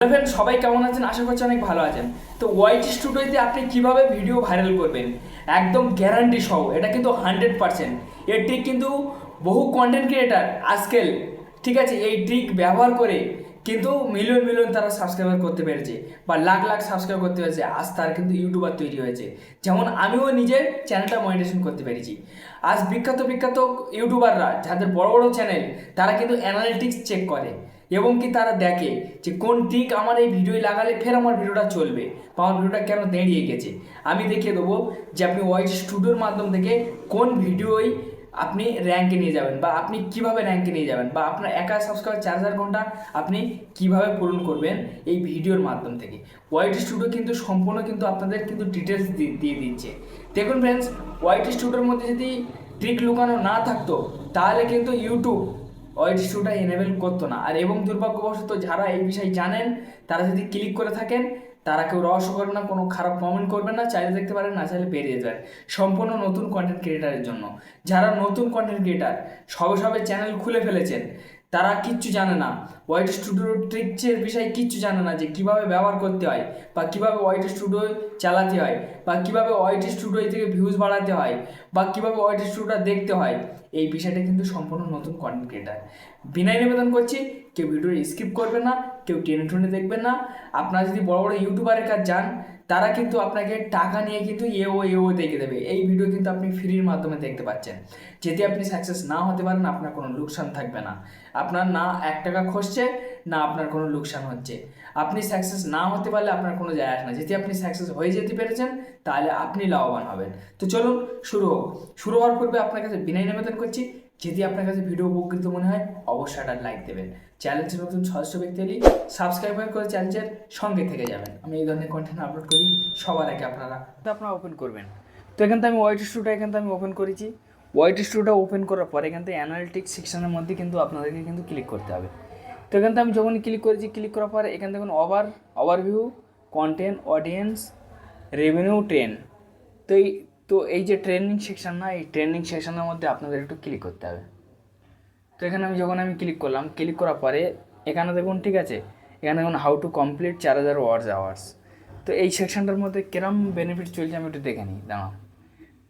Friend সবাই কেমন আছেন? আশা করছি অনেক ভালো আছেন। তো ওয়াইটি স্টুডিওতে আপনি কিভাবে ভিডিও ভাইরাল করবেন একদম গ্যারান্টি সহ, এটা কিন্তু 100%। এর ট্রিক কিন্তু বহু কন্টেন্ট ক্রিয়েটার আজকাল, ঠিক আছে, এই ট্রিক ব্যবহার করে কিন্তু মিলিয়ন মিলিয়ন তারা সাবস্ক্রাইবার করতে পেরেছে বা লাখ লাখ সাবস্ক্রাইব করতে পেরেছে। আজ তার কিন্তু ইউটিউবার তৈরি হয়েছে, যেমন আমিও নিজের চ্যানেলটা মনিটাইজেশন করতে পেরেছি। আজ বিখ্যাত বিখ্যাত ইউটিউবাররা যাদের বড় বড় চ্যানেল, তারা কিন্তু অ্যানালিটিক্স চেক করে এবং কি তারা দেখে যে কোন ট্রিক আমার এই ভিডিওয় লাগালে ফের আমার ভিডিওটা চলবে বা আমার ভিডিওটা কেন দাঁড়িয়ে গেছে। আমি দেখিয়ে দেবো যে আপনি ওয়াইটি স্টুডিওর মাধ্যম থেকে কোন ভিডিওই আপনি র্যাঙ্কে নিয়ে যাবেন বা আপনি কিভাবে র্যাঙ্কে নিয়ে যাবেন বা আপনার একা সাবস্ক্রাইবার 4,000 ঘন্টা আপনি কিভাবে পূরণ করবেন এই ভিডিওর মাধ্যম থেকে। ওয়াইটি স্টুডিও কিন্তু সম্পূর্ণ কিন্তু আপনাদের কিন্তু ডিটেলস দিয়ে দিচ্ছে। দেখুন ফ্রেন্ডস, ওয়াইটি স্টুডিওর মধ্যে যদি ট্রিক লুকানো না থাকতো তাহলে কিন্তু ইউটিউব ওয়াইটি স্টুডিওটা এনেবেল করতো না। আর এবং দুর্ভাগ্যবশত যারা এই বিষয়ে জানেন তারা যদি ক্লিক করে থাকেন, তারা কেউ রহস্য করবে না, কোনো খারাপ কমেন্ট করবেন না, চাইলে দেখতে পারেন, না চাইলে বেরিয়ে যেতে পারেন। সম্পূর্ণ নতুন কন্টেন্ট ক্রিয়েটারের জন্য, যারা নতুন কন্টেন্ট ক্রিয়েটার সবে সবে চ্যানেল খুলে ফেলেছেন, তারা কিচ্ছু জানে না, ওয়াইটি স্টুডিওর ট্রিক্সের বিষয়ে কিচ্ছু জানে না যে কীভাবে ব্যবহার করতে হয় বা কীভাবে ওয়াইটি স্টুডিও চালাতে হয় বা কীভাবে ওয়াইটি স্টুডিও থেকে ভিউজ বাড়াতে হয় বা কীভাবে ওয়াইটি স্টুডিওটা দেখতে হয়। এই বিষয়টা কিন্তু সম্পূর্ণ নতুন কন্টেন্ট ক্রিয়েটার। বিনয় নিবেদন করছি, কেউ ভিডিও স্কিপ করবে না, কেউ টেনে টুনে দেখবেন না। আপনারা যদি বড় বড় ইউটিউবারের কাছে যান, তারা কিন্তু আপনাকে টাকা নিয়ে কিন্তু এও দেখে দেবে। এই ভিডিও কিন্তু আপনি ফ্রির মাধ্যমে দেখতে পাচ্ছেন। যদি আপনি সাকসেস না হতে পারেন, আপনার কোনো লোকসান থাকবে না। আপনার না 1 টাকা খসছে, না আপনার কোনো লোকসান হচ্ছে। আপনি সাকসেস না হতে পারলে আপনার কোনো যায় আসে না। যদি আপনি সাকসেস হয়ে যেতে পেরেছেন, তাহলে আপনি লাভবান হবেন। তো চলুন শুরু হোক। শুরু হওয়ার পূর্বে আপনার কাছে বিনয় নিবেদন করছি, যদি আপনার কাছে ভিডিও উপকৃত মনে হয় অবশ্যই একটা লাইক দেবেন। চ্যানেলটি নতুন সদস্য ব্যক্তি হলে সাবস্ক্রাইব করে চ্যানেলের সঙ্গে থেকে যাবেন। আমি এই ধরনের কন্টেন্ট আপলোড করি সবার আগে আপনারা ওপেন করবেন। তো এখান থেকে আমি ওয়াইটি স্টুডিওটা এখান থেকে আমি ওপেন করেছি। ওয়াইটি স্টুডিওটা ওপেন করার পর এখান থেকে অ্যানালিটিক্স সেকশনের মধ্যে কিন্তু আপনাদেরকে কিন্তু ক্লিক করতে হবে। তো এখান থেকে আমি যখন ক্লিক করেছি, ক্লিক করার পর এখান থেকে overview, content, audience, revenue, trend. তো এই যে ট্রেন্ডিং সেকশন না, এই ট্রেন্ডিং সেকশনের মধ্যে আপনাদের একটু ক্লিক করতে হবে। তো এখানে যখন আমি ক্লিক করলাম, ক্লিক করার পরে এখানে দেখুন, ঠিক আছে, এখানে দেখুন how to complete 4,000 words hours. তো এই সেকশনটার মধ্যে কিরম বেনিফিট চলছে আমি একটু দেখে নিই, দাঁড়াও।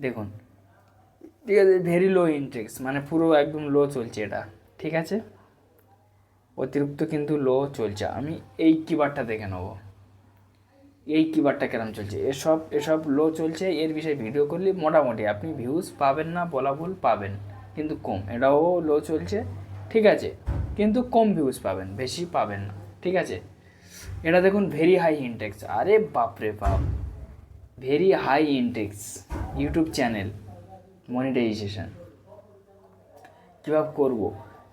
দেখুন, ঠিক আছে, ভেরি লো ইনটেক্স, মানে পুরো একদম লো চলছে এটা, ঠিক আছে, অতিরিক্ত কিন্তু লো চলছে। আমি এই কিবারটা দেখে নেবো, এই কিবারটা কেরম চলছে। এসব লো চলছে। এর বিষয়ে ভিডিও করলে মোটামুটি আপনি ভিউজ পাবেন না বলা ভুল, পাবেন কিন্তু কম। এটাও লো চলছে, ঠিক আছে, কিন্তু কম ভিউজ পাবেন, বেশি পাবেন না, ঠিক আছে। এটা দেখুন ভেরি হাই ইনটেক্স, আরে বাপরে বাপ, very high Intex YouTube channel monetization কীভাবে করবো।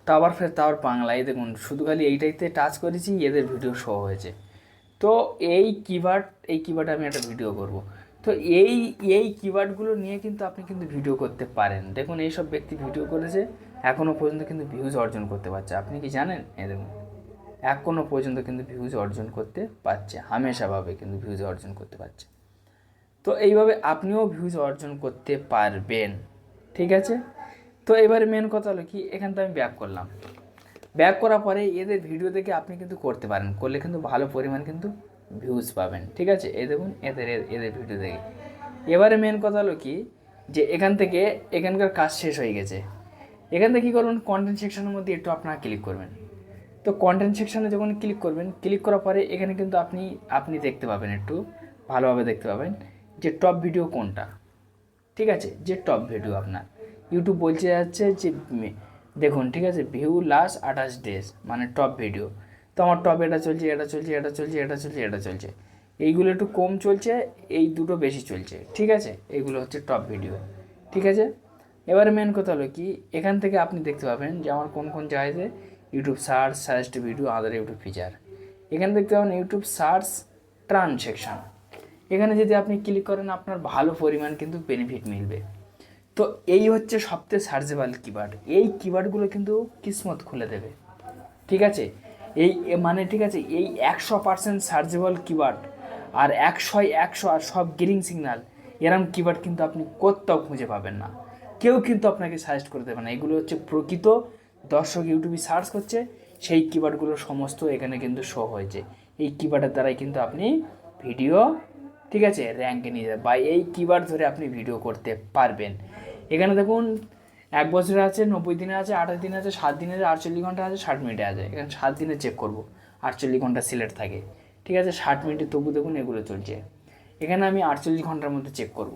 তাও বাংলায় দেখুন, শুধু খালি এইটাইতে টাচ করেছি, এদের ভিডিও শো হয়েছে। তো এই কিওয়ার্ড আমি একটা ভিডিও করব। তো এই কিওয়ার্ডগুলো নিয়ে কিন্তু আপনি কিন্তু ভিডিও করতে পারেন। দেখুন এইসব ব্যক্তি ভিডিও করেছে, এখনও পর্যন্ত কিন্তু ভিউজ অর্জন করতে পারছে। আপনি কি জানেন? দেখুন এখনও পর্যন্ত কিন্তু ভিউজ অর্জন করতে পারছে, হামেশাভাবে কিন্তু ভিউজ অর্জন করতে পারছে। তো এইভাবে আপনিও ভিউজ অর্জন করতে পারবেন, ঠিক আছে। তো এবারে মেন কথা হলো কি, এখান থেকে আমি ব্যাক করলাম। ব্যাক করার পরে এদের ভিডিও দেখে আপনি কিন্তু করতে পারেন, করলে কিন্তু ভালো পরিমাণ কিন্তু ভিউজ পাবেন, ঠিক আছে। এই দেখুন এদের ভিডিও দেখে। এবারে মেন কথা হলো কি, যে এখানকার কাজ শেষ হয়ে গেছে। এখান থেকে কী করবেন, কন্টেন্ট সেকশনের মধ্যে একটু আপনারা ক্লিক করবেন। তো কন্টেন্ট সেকশনে যখন ক্লিক করবেন, ক্লিক করার পরে এখানে কিন্তু আপনি দেখতে পাবেন, একটু ভালোভাবে দেখতে পাবেন যে টপ ভিডিও কোনটা, ঠিক আছে, যে টপ ভিডিও আপনার ইউটিউব বলতে যাচ্ছে যে দেখুন, ঠিক আছে, ভিউ লাস্ট 28 ডেজ, মানে টপ ভিডিও। তো আমার টপ এটা চলছে, এটা চলছে। এইগুলো একটু কম চলছে, এই দুটো বেশি চলছে, ঠিক আছে। এইগুলো হচ্ছে টপ ভিডিও, ঠিক আছে। এবারে মেন কথা হলো কি, এখান থেকে আপনি দেখতে পাবেন যে আমার কোন জায়গাতে ইউটিউব সার্চ, সাজেস্ট ভিডিও, আদার ইউটিউব ফিচার। এখানে দেখতে পাবেন ইউটিউব সার্চ ট্রানজেকশন। এখানে যদি আপনি ক্লিক করেন, আপনার ভালো পরিমাণ কিন্তু বেনিফিট মিলবে। তো এই হচ্ছে সবথেকে সার্চেবল কিওয়ার্ড। এই কিওয়ার্ডগুলো কিন্তু কিসমত খুলে দেবে, ঠিক আছে। মানে ঠিক আছে, এই 100% সার্চেবল কিওয়ার্ড আর 100 আর সব গ্রিন সিগন্যাল, এরম কিওয়ার্ড কিন্তু আপনি কোথাও খুঁজে পাবেন না। কেউ কিন্তু আপনাকে সাজেস্ট করে দেবে না। এগুলো হচ্ছে প্রকৃত দর্শক ইউটিউবে সার্চ করছে, সেই কিওয়ার্ডগুলো সমস্ত এখানে কিন্তু শো হয়েছে। এই কিওয়ার্ডের দ্বারাই কিন্তু আপনি ভিডিও, ঠিক আছে, র্যাঙ্কে নিয়ে যাবে, বা এই কিওয়ার্ড ধরে আপনি ভিডিও করতে পারবেন। এখানে দেখুন 1 বছরে আছে, 90 দিনে আছে, 28 দিনে আছে, 7 দিনে আছে, 48 ঘন্টা আছে, 60 মিনিটে আছে। এখানে 7 দিনে চেক করব, 48 ঘন্টা সিলেক্ট থাকে, ঠিক আছে, 60 মিনিটে তবু দেখুন এগুলো চলছে। এখানে আমি 48 ঘন্টার মধ্যে চেক করব,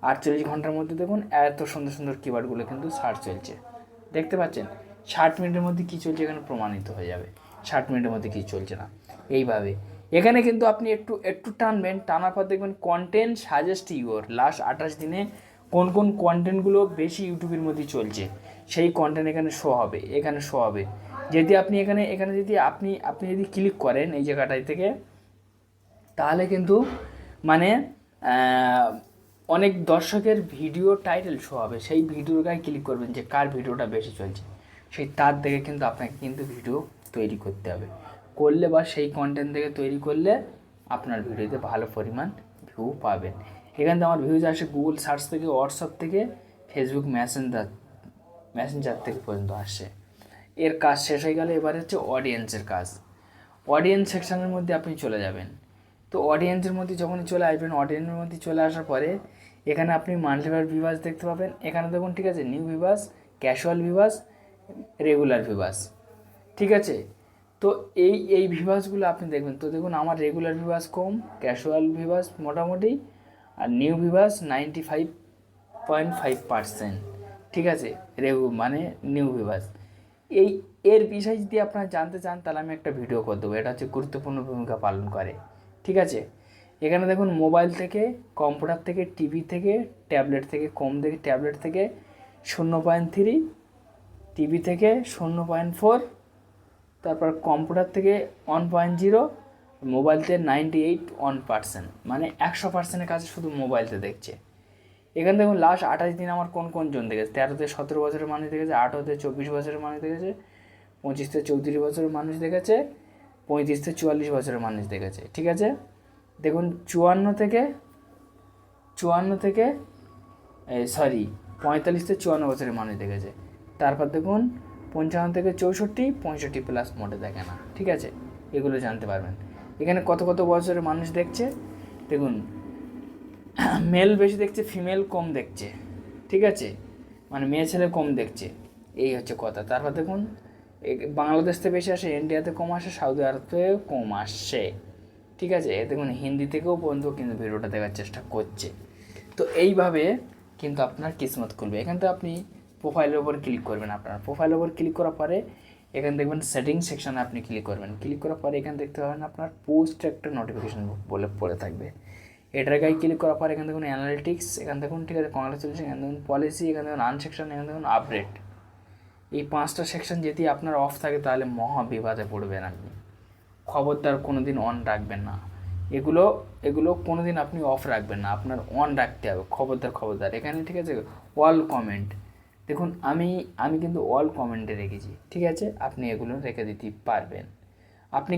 48 ঘন্টার মধ্যে দেখুন এত সুন্দর সুন্দর কিওয়ার্ডগুলো কিন্তু সার্চ চলছে, দেখতে পাচ্ছেন। 60 মিনিটের মধ্যে কী চলছে এখানে প্রমাণিত হয়ে যাবে, 60 মিনিটের মধ্যে কী চলছে না। এইভাবে এখানে কিন্তু আপনি একটু একটু টানবেন, টানার পর দেখবেন কন্টেন্ট সাজেস্ট ইউর, লাস্ট 28 দিনে কোন কোন কন্টেন্টগুলো বেশি ইউটিউবের মধ্যে চলছে সেই কন্টেন্ট এখানে শো হবে, এখানে শো হবে। যদি আপনি এখানে এখানে যদি আপনি আপনি যদি ক্লিক করেন এই জায়গাটায় থেকে, তাহলে কিন্তু মানে অনেক দর্শকের ভিডিও টাইটেল শো হবে, সেই ভিডিওর গায়ে ক্লিক করবেন যে কার ভিডিওটা বেশি চলছে, সেই তার দেখে কিন্তু আপনাকে কিন্তু ভিডিও তৈরি করতে হবে, করলে বা সেই কন্টেন্ট থেকে তৈরি করলে আপনার ভিডিওতে ভালো পরিমাণ ভিউ পাবেন। এখানে তো আমার ভিউজ আসে গুগল সার্চ থেকে, হোয়াটসঅ্যাপ থেকে, ফেসবুক মেসেঞ্জার থেকে পর্যন্ত আসে। এর কাজ শেষ হয়ে গেলে এবার হচ্ছে অডিয়েন্সের কাজ। অডিয়েন্স সেকশানের মধ্যে আপনি চলে যাবেন। তো অডিয়েন্সের মধ্যে যখনই চলে আসবেন, অডিয়েন্সের মধ্যে চলে আসার পরে এখানে আপনি মাল্টিপ্লার ভিউয়ার্স দেখতে পাবেন। এখানে দেখুন, ঠিক আছে, new viewers, casual viewers, regular viewers, ঠিক আছে। তো এই ভিউয়ার্সগুলো আপনি দেখবেন। তো দেখুন আমার রেগুলার ভিউয়ার্স কম, ক্যাজুয়াল ভিউয়ার্স মোটামুটি, আর নিউ ভিউয়ার্স 95.5%, ঠিক আছে, মানে নিউ ভিউয়ার্স। এর বিষয় যদি আপনারা জানতে চান তাহলে আমি একটা ভিডিও করে দেবো, এটা হচ্ছে গুরুত্বপূর্ণ ভূমিকা পালন করে, ঠিক আছে। এখানে দেখুন মোবাইল থেকে, কম্পিউটার থেকে, টিভি থেকে, ট্যাবলেট থেকে, কম থেকে ট্যাবলেট থেকে 0.3, টিভি থেকে 0.4, তারপর কম্পিউটার থেকে 1.0, মোবাইলতে 98%, মানে 100%-এর কাছে শুধু মোবাইলতে দেখছে। এখানে দেখুন লাস্ট 28 দিন আমার কোন কোন জন দেখেছে, 13-17 বছরের মানুষ দেখেছে, 18-24 বছরের মানুষ দেখেছে, 25-34 বছরের মানুষ দেখেছে, 35-44 বছরের মানুষ দেখেছে, ঠিক আছে। দেখুন 45 থেকে 45-54 বছরের মানুষ দেখেছে। তারপর দেখুন 55 থেকে 64, 65+ মোটে দেখে না, ঠিক আছে, এগুলো জানতে পারবেন। এখানে কত কত বছরের মানুষ দেখছে দেখুন, মেল বেশি দেখছে, ফিমেল কম দেখছে, ঠিক আছে, মানে মেয়ে ছেলে কম দেখছে, এই হচ্ছে কথা। তারপর দেখুন বাংলাদেশ থেকে বেশি আসে, ইন্ডিয়াতে কম আসে, সৌদি আরব থেকে কম আসে, ঠিক আছে। দেখুন হিন্দি থেকেও বন্ধু কিন্তু ভিডিওটা দেখার চেষ্টা করছে। তো এইভাবে কিন্তু আপনার কিসমত খুলবে। এখান থেকে আপনি প্রোফাইলের ওপর ক্লিক করবেন, আপনার প্রোফাইলের ওপর ক্লিক করার পরে এখানে দেখবেন সেটিংস সেকশানে আপনি ক্লিক করবেন। ক্লিক করার পরে এখানে দেখতে পাবেন আপনার পোস্ট একটা নোটিফিকেশন বলে পড়ে থাকবে, এটার গায়ে ক্লিক করার পর এখানে দেখুন অ্যানালিটিক্স, এখানে দেখুন, ঠিক আছে, কংগ্রেচুলেশন, এখানে দেখুন পলিসি, এখানে দেখুন আন সেকশন, এখানে দেখুন আপডেট। এই 5টা সেকশন যদি আপনার অফ থাকে তাহলে মহা বিবাদে পড়বেন আপনি। খবরদার কোনো দিন অন রাখবেন না, এগুলো কোনো দিন আপনি অফ রাখবেন না, আপনার অন রাখতে হবে, খবরদার। এখানে ঠিক আছে অল কমেন্ট, দেখুন আমি কিন্তু অল কমেন্টে রেখেছি, ঠিক আছে, আপনি এগুলো রেখে দিতে পারবেন। আপনি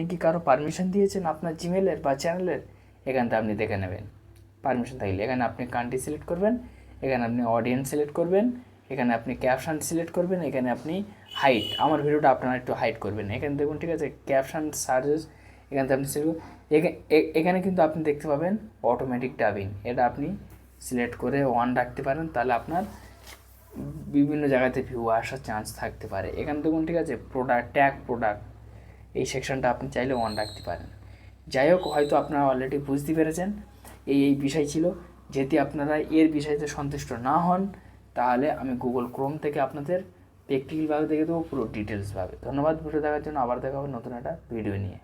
কি কারো পারমিশন দিয়েছেন আপনার জিমেলের বা চ্যানেলের, এখান থেকে আপনি দেখে নেবেন পারমিশন থাকলে। এখানে আপনি কান্ট্রি সিলেক্ট করবেন, এখানে আপনি অডিয়েন্স সিলেক্ট করবেন, এখানে আপনি ক্যাপশন সিলেক্ট করবেন, এখানে আপনি হাইট, আমার ভিডিওটা আপনারা একটু হাইট করবেন, এখানে দেখুন, ঠিক আছে, ক্যাপশন সার্চেস, এখান থেকে আপনি সিলেক্ট, এখানে কিন্তু আপনি দেখতে পাবেন অটোমেটিক ডাবিং, এটা আপনি সিলেক্ট করে অন রাখতে পারেন, তাহলে আপনার বিভিন্ন জায়গাতে ভিউ আসার চান্স থাকতে পারে। এখানে দেখুন, ঠিক আছে, প্রোডাক্ট, এই সেকশনটা আপনি চাইলে অন রাখতে পারেন। যাই হোক, হয়তো আপনারা অলরেডি বুঝতে পেরেছেন এই বিষয় ছিল। যদি আপনারা এর বিষয়তে সন্তুষ্ট না হন তাহলে আমি গুগল ক্রোম থেকে আপনাদের প্র্যাকটিক্যালভাবে দেখে দেবো, পুরো ডিটেলসভাবে। ধন্যবাদ ভিডিও দেখার জন্য, আবার দেখা হবে নতুন একটা ভিডিও নিয়ে।